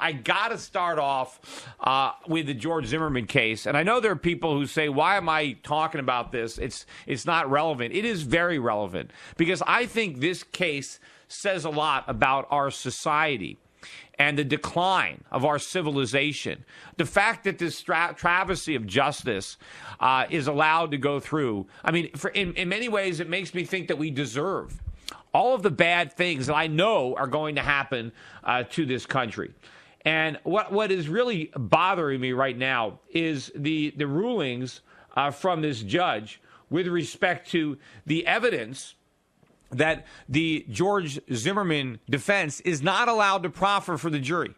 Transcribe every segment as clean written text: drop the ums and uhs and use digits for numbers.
I got to start off with the George Zimmerman case. And I know there are people who say, why am I talking about this? It's not relevant. It is very relevant because I think this case says a lot about our society and the decline of our civilization. The fact that this travesty of justice is allowed to go through, I mean, in many ways, it makes me think that we deserve all of the bad things that I know are going to happen to this country. And what is really bothering me right now is the rulings from this judge with respect to the evidence that the George Zimmerman defense is not allowed to proffer for the jury.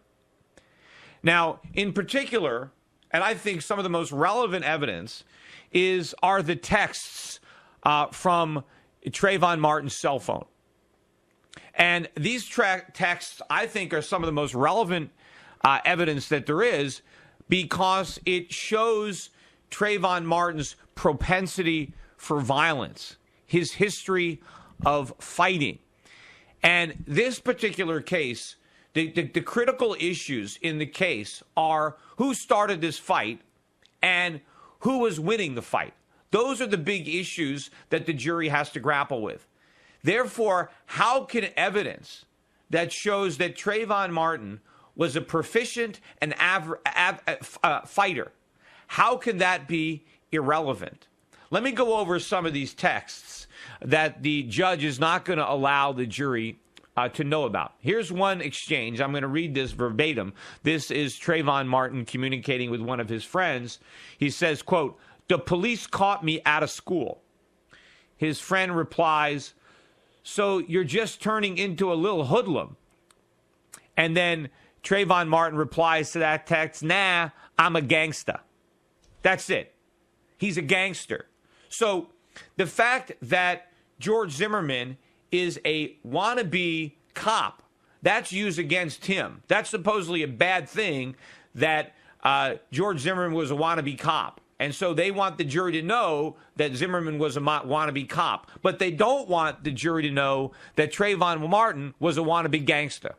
Now, in particular, and I think some of the most relevant evidence are the texts from Trayvon Martin's cell phone. And these texts, I think, are some of the most relevant evidence that there is because it shows Trayvon Martin's propensity for violence, his history of fighting. And this particular case, the critical issues in the case are who started this fight and who was winning the fight. Those are the big issues that the jury has to grapple with. Therefore, how can evidence that shows that Trayvon Martin was a proficient and fighter, how can that be irrelevant? Let me go over some of these texts that the judge is not going to allow the jury to know about. Here's one exchange. I'm going to read this verbatim. This is Trayvon Martin communicating with one of his friends. He says, quote, "The police caught me out of school." His friend replies, "So you're just turning into a little hoodlum." And then Trayvon Martin replies to that text, "Nah, I'm a gangsta." That's it. He's a gangster. So the fact that George Zimmerman is a wannabe cop, that's used against him. That's supposedly a bad thing that George Zimmerman was a wannabe cop. And so they want the jury to know that Zimmerman was a wannabe cop. But they don't want the jury to know that Trayvon Martin was a wannabe gangster.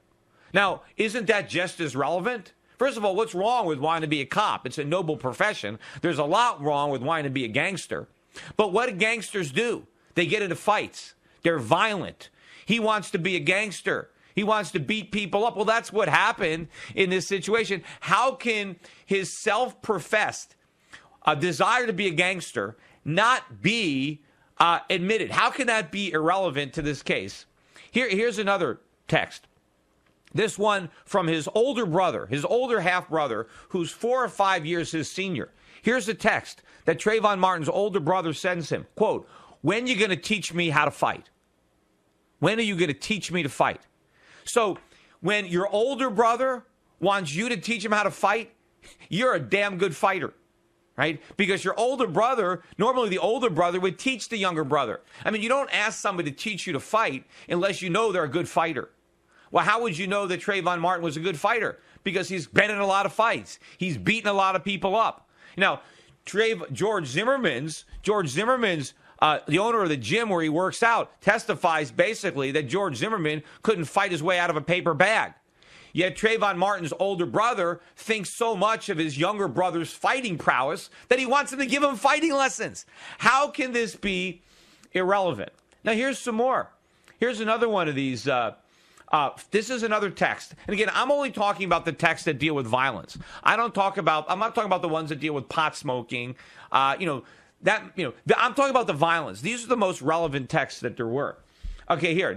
Now, isn't that just as relevant? First of all, what's wrong with wanting to be a cop? It's a noble profession. There's a lot wrong with wanting to be a gangster. But what do gangsters do? They get into fights. They're violent. He wants to be a gangster. He wants to beat people up. Well, that's what happened in this situation. How can his self-professed desire to be a gangster not be admitted? How can that be irrelevant to this case? Here's another text. This one from his older brother, his older half-brother, who's 4 or 5 years his senior. Here's the text that Trayvon Martin's older brother sends him. Quote, "When are you going to teach me how to fight? When are you going to teach me to fight?" So when your older brother wants you to teach him how to fight, you're a damn good fighter, right? Because your older brother, normally the older brother would teach the younger brother. I mean, you don't ask somebody to teach you to fight unless you know they're a good fighter. Well, how would you know that Trayvon Martin was a good fighter? Because he's been in a lot of fights. He's beaten a lot of people up. Now, George Zimmerman's, the owner of the gym where he works out, testifies basically that George Zimmerman couldn't fight his way out of a paper bag. Yet Trayvon Martin's older brother thinks so much of his younger brother's fighting prowess that he wants him to give him fighting lessons. How can this be irrelevant? Now, here's some more. Here's another one of these. This is another text. And again, I'm only talking about the texts that deal with violence. I'm not talking about the ones that deal with pot smoking. I'm talking about the violence. These are the most relevant texts that there were. Okay, here,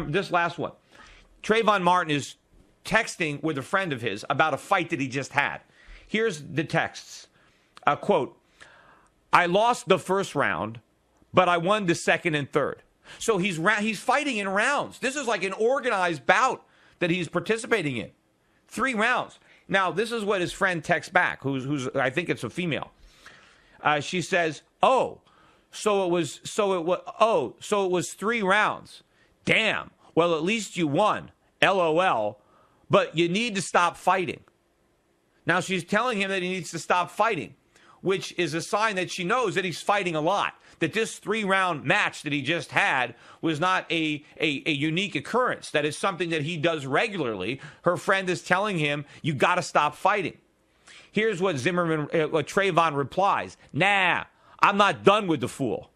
this last one. Trayvon Martin is texting with a friend of his about a fight that he just had. Here's the texts. Quote, "I lost the first round, but I won the second and third." So he's fighting in rounds. This is like an organized bout that he's participating in. 3 rounds. Now, this is what his friend texts back, who's I think it's a female. She says, so it was 3 rounds. Damn. Well, at least you won. LOL. But you need to stop fighting. Now, she's telling him that he needs to stop fighting. which is a sign that she knows that he's fighting a lot, that this 3-round match that he just had was not a unique occurrence, that is something that he does regularly. Her friend is telling him, you got to stop fighting. Here's what Trayvon replies. Nah, I'm not done with the fool.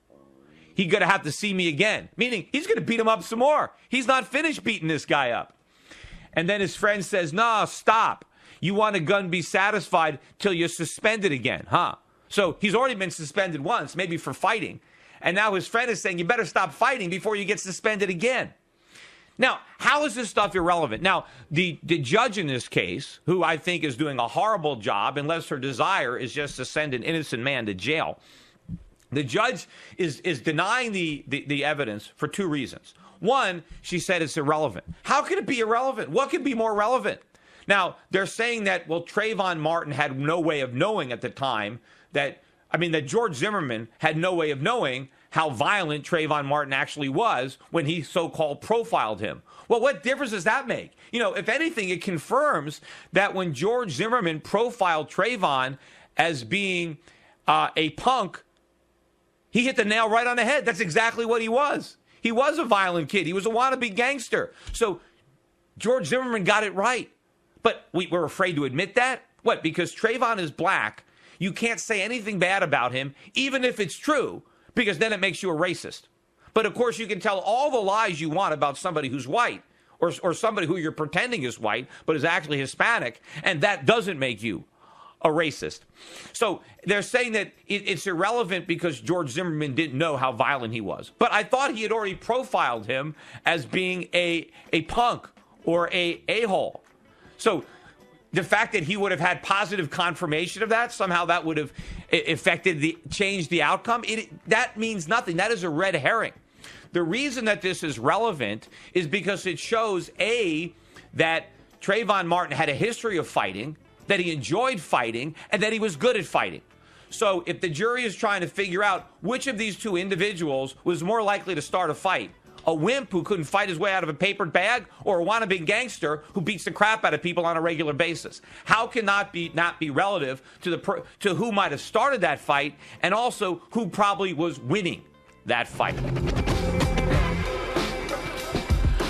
He's going to have to see me again, meaning he's going to beat him up some more. He's not finished beating this guy up. And then his friend says, no, stop. You want a gun, be satisfied till you're suspended again, huh? So he's already been suspended once, maybe for fighting. And now his friend is saying, you better stop fighting before you get suspended again. Now, how is this stuff irrelevant? Now, the judge in this case, who I think is doing a horrible job, unless her desire is just to send an innocent man to jail, the judge is denying the evidence for 2 reasons. One, she said it's irrelevant. How can it be irrelevant? What could be more relevant? Now, they're saying that, well, Trayvon Martin had no way of knowing at the time that George Zimmerman had no way of knowing how violent Trayvon Martin actually was when he so-called profiled him. Well, what difference does that make? You know, if anything, it confirms that when George Zimmerman profiled Trayvon as being a punk, he hit the nail right on the head. That's exactly what he was. He was a violent kid. He was a wannabe gangster. So George Zimmerman got it right. But we're afraid to admit that? What, because Trayvon is black, you can't say anything bad about him, even if it's true, because then it makes you a racist. But, of course, you can tell all the lies you want about somebody who's white or somebody who you're pretending is white but is actually Hispanic, and that doesn't make you a racist. So they're saying that it's irrelevant because George Zimmerman didn't know how violent he was. But I thought he had already profiled him as being a punk or a a-hole. So the fact that he would have had positive confirmation of that, somehow that would have changed the outcome, that means nothing. That is a red herring. The reason that this is relevant is because it shows, A, that Trayvon Martin had a history of fighting, that he enjoyed fighting, and that he was good at fighting. So if the jury is trying to figure out which of these 2 individuals was more likely to start a fight, a wimp who couldn't fight his way out of a paper bag, or a wannabe gangster who beats the crap out of people on a regular basis, how can not be relative to who might have started that fight and also who probably was winning that fight?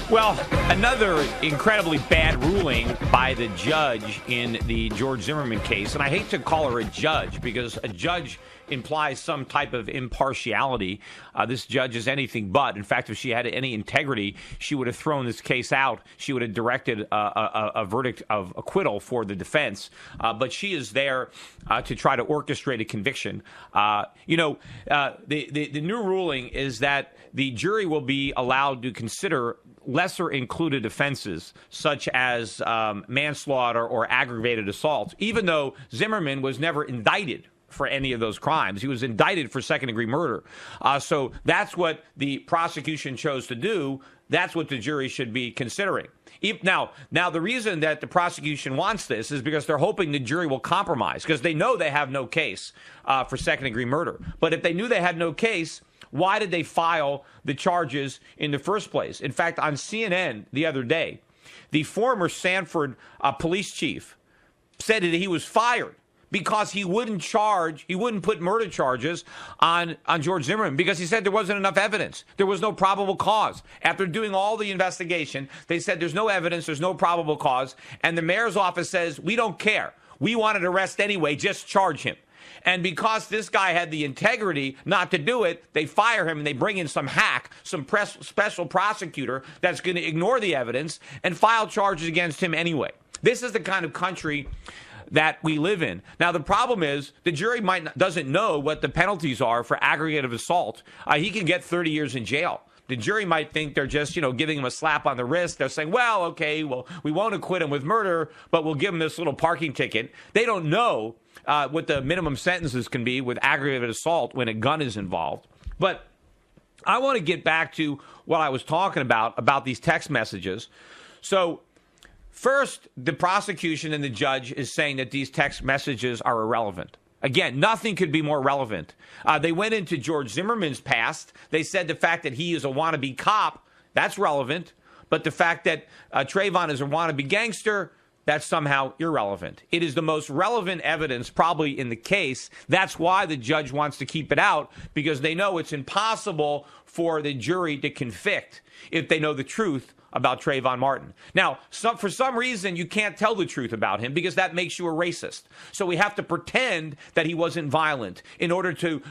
Well, another incredibly bad ruling by the judge in the George Zimmerman case. And I hate to call her a judge because a judge implies some type of impartiality. This judge is anything but. In fact, if she had any integrity, she would have thrown this case out. She would have directed a verdict of acquittal for the defense. But she is there to try to orchestrate a conviction. The new ruling is that the jury will be allowed to consider lesser included offenses such as manslaughter or aggravated assault, even though Zimmerman was never indicted for any of those crimes. He was indicted for second-degree murder. So that's what the prosecution chose to do. That's what the jury should be considering. Now, the reason that the prosecution wants this is because they're hoping the jury will compromise, because they know they have no case for second-degree murder. But if they knew they had no case, why did they file the charges in the first place? In fact, on CNN the other day, the former Sanford police chief said that he was fired because he wouldn't put murder charges on George Zimmerman because he said there wasn't enough evidence. There was no probable cause. After doing all the investigation, they said there's no evidence, there's no probable cause, and the mayor's office says, we don't care. We want an arrest anyway, just charge him. And because this guy had the integrity not to do it, they fire him and they bring in some hack, some special prosecutor that's going to ignore the evidence and file charges against him anyway. This is the kind of country that we live in. Now, the problem is the jury doesn't know what the penalties are for aggravated assault. He can get 30 years in jail. The jury might think they're just, giving him a slap on the wrist. They're saying, well, okay, we won't acquit him with murder, but we'll give him this little parking ticket. They don't know what the minimum sentences can be with aggravated assault when a gun is involved. But I want to get back to what I was talking about these text messages. So first, the prosecution and the judge is saying that these text messages are irrelevant. Again, nothing could be more relevant. They went into George Zimmerman's past. They said the fact that he is a wannabe cop, that's relevant. But the fact that Trayvon is a wannabe gangster, that's somehow irrelevant. It is the most relevant evidence probably in the case. That's why the judge wants to keep it out, because they know it's impossible for the jury to convict if they know the truth about Trayvon Martin. Now, for some reason, you can't tell the truth about him because that makes you a racist. So we have to pretend that he wasn't violent in order to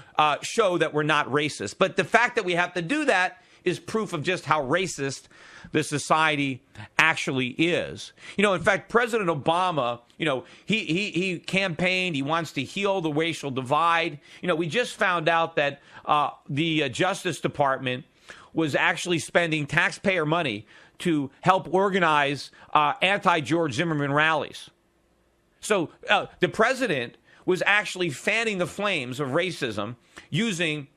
show that we're not racist. But the fact that we have to do that is proof of just how racist the society actually is. In fact, President Obama, he campaigned, he wants to heal the racial divide. We just found out that the Justice Department was actually spending taxpayer money to help organize anti-George Zimmerman rallies. So the president was actually fanning the flames of racism using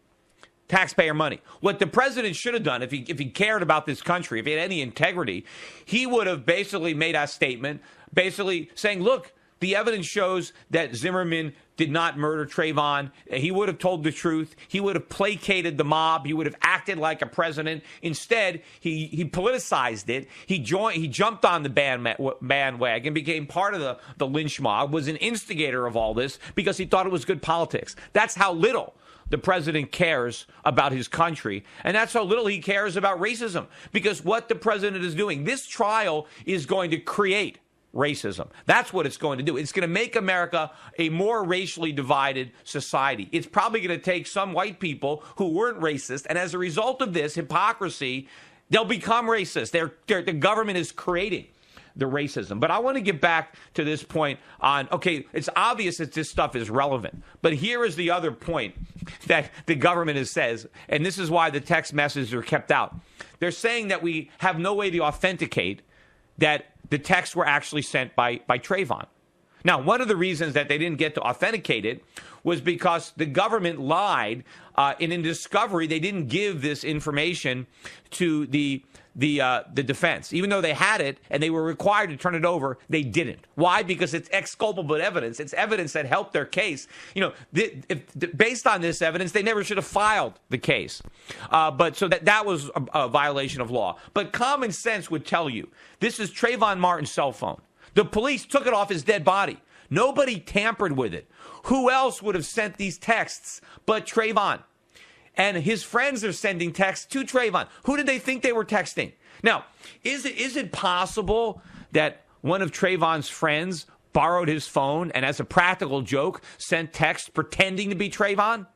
taxpayer money. What the president should have done, if he cared about this country, if he had any integrity, he would have basically made a statement basically saying, look, the evidence shows that Zimmerman did not murder Trayvon. He would have told the truth. He would have placated the mob. He would have acted like a president. Instead, he politicized it. He jumped on the bandwagon, became part of the lynch mob, was an instigator of all this because he thought it was good politics. That's how little the president cares about his country, and that's how little he cares about racism, because what the president is doing, this trial is going to create racism. That's what it's going to do. It's going to make America a more racially divided society. It's probably going to take some white people who weren't racist, and as a result of this hypocrisy, they'll become racist. The government is creating the racism. But I want to get back to this point on, okay, it's obvious that this stuff is relevant. But here is the other point that the government says, and this is why the text messages are kept out. They're saying that we have no way to authenticate that the texts were actually sent by Trayvon. Now, one of the reasons that they didn't get to authenticate it was because the government lied, and in discovery, they didn't give this information to the defense. Even though they had it and they were required to turn it over, they didn't. Why? Because it's exculpable evidence. It's evidence that helped their case. Based on this evidence, they never should have filed the case. But so that was a violation of law. But common sense would tell you this is Trayvon Martin's cell phone. The police took it off his dead body. Nobody tampered with it. Who else would have sent these texts but Trayvon? And his friends are sending texts to Trayvon. Who did they think they were texting? Now, is it possible that one of Trayvon's friends borrowed his phone and as a practical joke sent texts pretending to be Trayvon?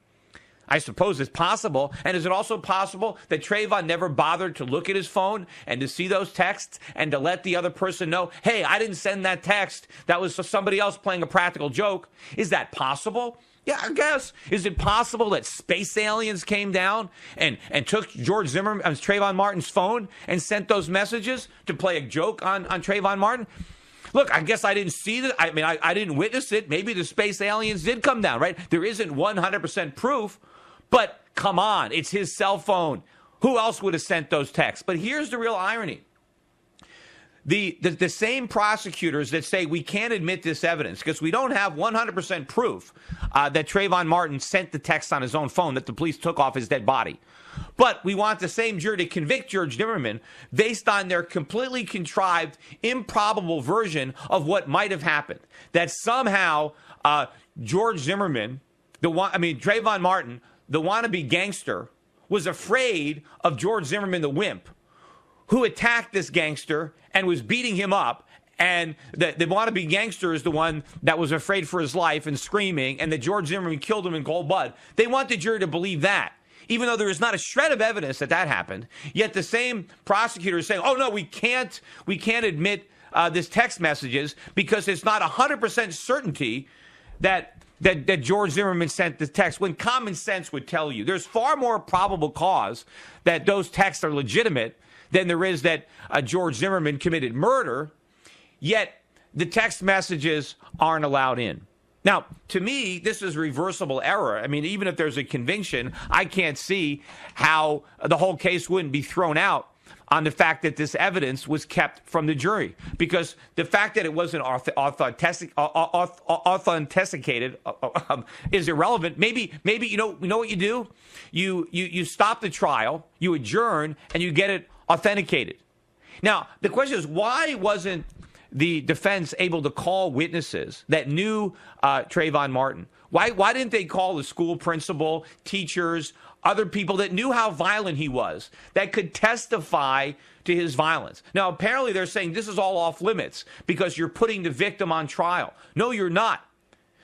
I suppose it's possible. And is it also possible that Trayvon never bothered to look at his phone and to see those texts and to let the other person know, hey, I didn't send that text. That was somebody else playing a practical joke. Is that possible? Yeah, I guess. Is it possible that space aliens came down and took George Zimmerman, Trayvon Martin's phone and sent those messages to play a joke on Trayvon Martin? Look, I guess I didn't see that. I mean, I didn't witness it. Maybe the space aliens did come down, right? There isn't 100% proof, but come on, it's his cell phone. Who else would have sent those texts? But here's the real irony. The same prosecutors that say we can't admit this evidence because we don't have 100% proof that Trayvon Martin sent the text on his own phone that the police took off his dead body. But we want the same jury to convict George Zimmerman based on their completely contrived, improbable version of what might have happened. That somehow George Zimmerman, Trayvon Martin, the wannabe gangster, was afraid of George Zimmerman, the wimp, who attacked this gangster and was beating him up. And the wannabe gangster is the one that was afraid for his life and screaming, and that George Zimmerman killed him in cold blood. They want the jury to believe that, even though there is not a shred of evidence that happened. Yet the same prosecutor is saying, oh, no, we can't admit this text messages because it's not 100% certainty that George Zimmerman sent the text, when common sense would tell you there's far more probable cause that those texts are legitimate than there is that George Zimmerman committed murder, yet the text messages aren't allowed in. Now, to me, this is reversible error. I mean, even if there's a conviction, I can't see how the whole case wouldn't be thrown out on the fact that this evidence was kept from the jury. Because the fact that it wasn't authenticated is irrelevant. Maybe you know what you do? You stop the trial, you adjourn, and you get it authenticated. Now, the question is, why wasn't the defense able to call witnesses that knew Trayvon Martin? Why didn't they call the school principal, teachers, other people that knew how violent he was, that could testify to his violence? Now, apparently they're saying this is all off limits because you're putting the victim on trial. No, you're not.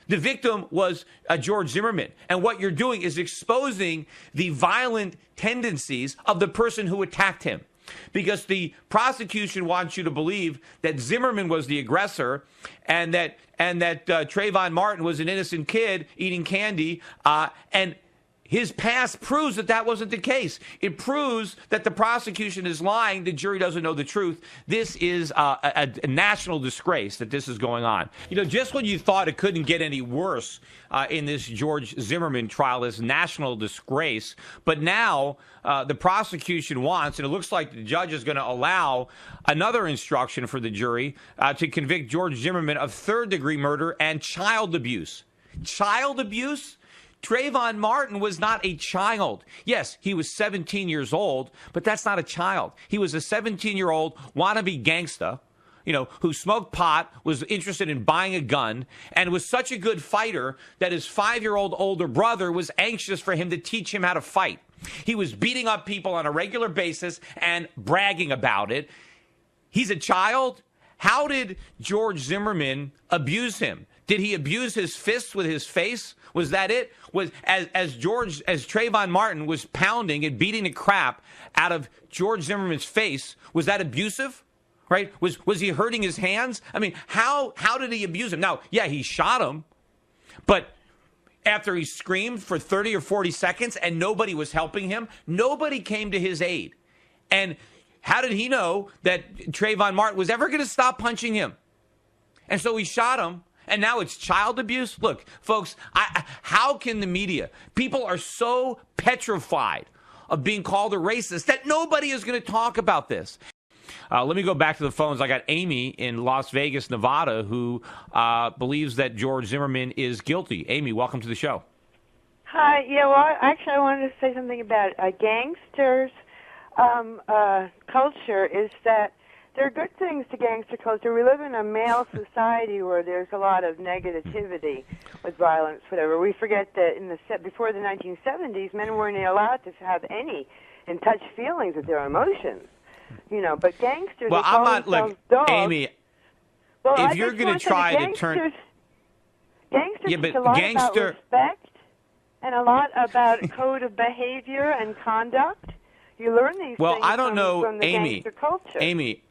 The victim was George Zimmerman, and what you're doing is exposing the violent tendencies of the person who attacked him. Because the prosecution wants you to believe that Zimmerman was the aggressor and that Trayvon Martin was an innocent kid eating candy, and his past proves that that wasn't the case. It proves that the prosecution is lying. The jury doesn't know the truth. This is a national disgrace that this is going on. You know, just when you thought it couldn't get any worse in this George Zimmerman trial, this national disgrace, but now the prosecution wants, and it looks like the judge is going to allow another instruction for the jury to convict George Zimmerman of third-degree murder and child abuse. Child abuse? Trayvon Martin was not a child. Yes, he was 17 years old, but that's not a child. He was a 17-year-old wannabe gangsta, you know, who smoked pot, was interested in buying a gun, and was such a good fighter that his 5-year-old older brother was anxious for him to teach him how to fight. He was beating up people on a regular basis and bragging about it. He's a child? How did George Zimmerman abuse him? Did he abuse his fists with his face? Was that it? Was as Trayvon Martin was pounding and beating the crap out of George Zimmerman's face, was that abusive? Right? Was he hurting his hands? I mean, how did he abuse him? Now, yeah, he shot him, but after he screamed for 30 or 40 seconds and nobody was helping him, nobody came to his aid. And how did he know that Trayvon Martin was ever going to stop punching him? And so he shot him. And now it's child abuse? Look, folks, how can the media, people are so petrified of being called a racist that nobody is going to talk about this. Let me go back to the phones. I got Amy in Las Vegas, Nevada, who believes that George Zimmerman is guilty. Amy, welcome to the show. Hi. Yeah, well, actually, I wanted to say something about gangsters' culture is that there are good things to gangster culture. We live in a male society where there's a lot of negativity with violence, whatever. We forget that before the 1970s, men weren't allowed to have any and touch feelings of their emotions. You know, but gangsters. Well, I'm not. Look, dogs. Amy, well, if you're going to try to turn, gangsters yeah, but a lot gangster about respect and a lot about code of behavior and conduct. You learn these well, things I don't know, from the Amy. gangster culture. Amy,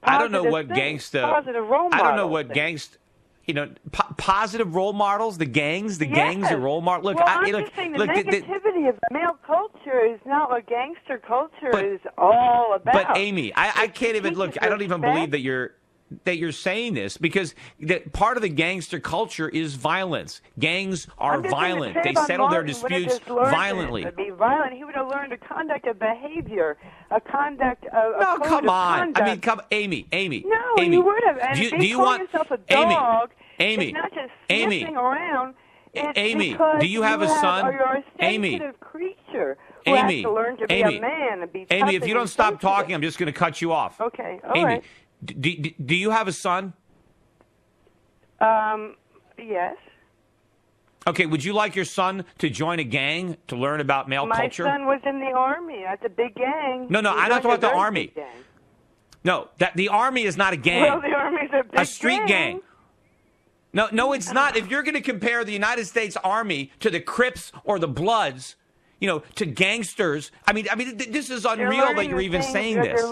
I don't know what gangsta. I don't know what gangsta. You know, positive role models, the gangs are role models. Look, well, I'm just saying the negativity of male culture is not what gangster culture is all about. But Amy, I can't even look. I don't even believe that you're saying this because part of the gangster culture is violence. Gangs are violent. They settle their disputes violently. To be violent, he would have learned a conduct of behavior, a conduct of no, come on. Conduct. I mean, come, Amy. No, Amy, you would have. And do you want yourself a dog? Amy, it's not just sniffing around. It's Amy, do you have a son? You're a sensitive Amy, creature who has to learn to be a man and be tough. Amy, if you don't stop talking, I'm just going to cut you off. Okay, all Amy, right. Do you have a son? Yes. Okay, would you like your son to join a gang to learn about male culture? My son was in the Army. That's a big gang. No, I'm not talking about the Army. No, the Army is not a gang. Well, the Army's a big street gang. No, it's not. If you're going to compare the United States Army to the Crips or the Bloods, you know, to gangsters, I mean, this is unreal that you're even saying this. He's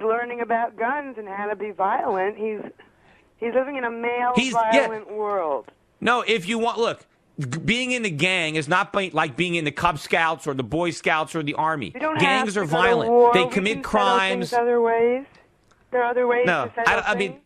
learning about guns and how to be violent. He's living in a male violent world. No, if you want, look, being in the gang is not like being in the Cub Scouts or the Boy Scouts or the Army. Gangs are violent. They commit crimes. Other ways. There are other ways to settle things. I mean,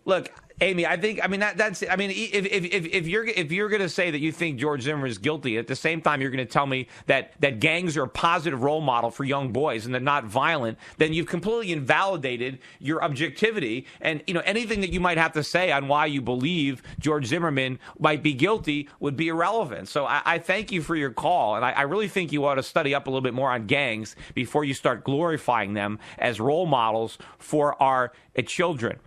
look, Amy, that's I mean, if you're going to say that you think George Zimmerman is guilty, at the same time you're going to tell me that gangs are a positive role model for young boys and they're not violent, then you've completely invalidated your objectivity, and you know anything that you might have to say on why you believe George Zimmerman might be guilty would be irrelevant. So I thank you for your call, and I really think you ought to study up a little bit more on gangs before you start glorifying them as role models for our children.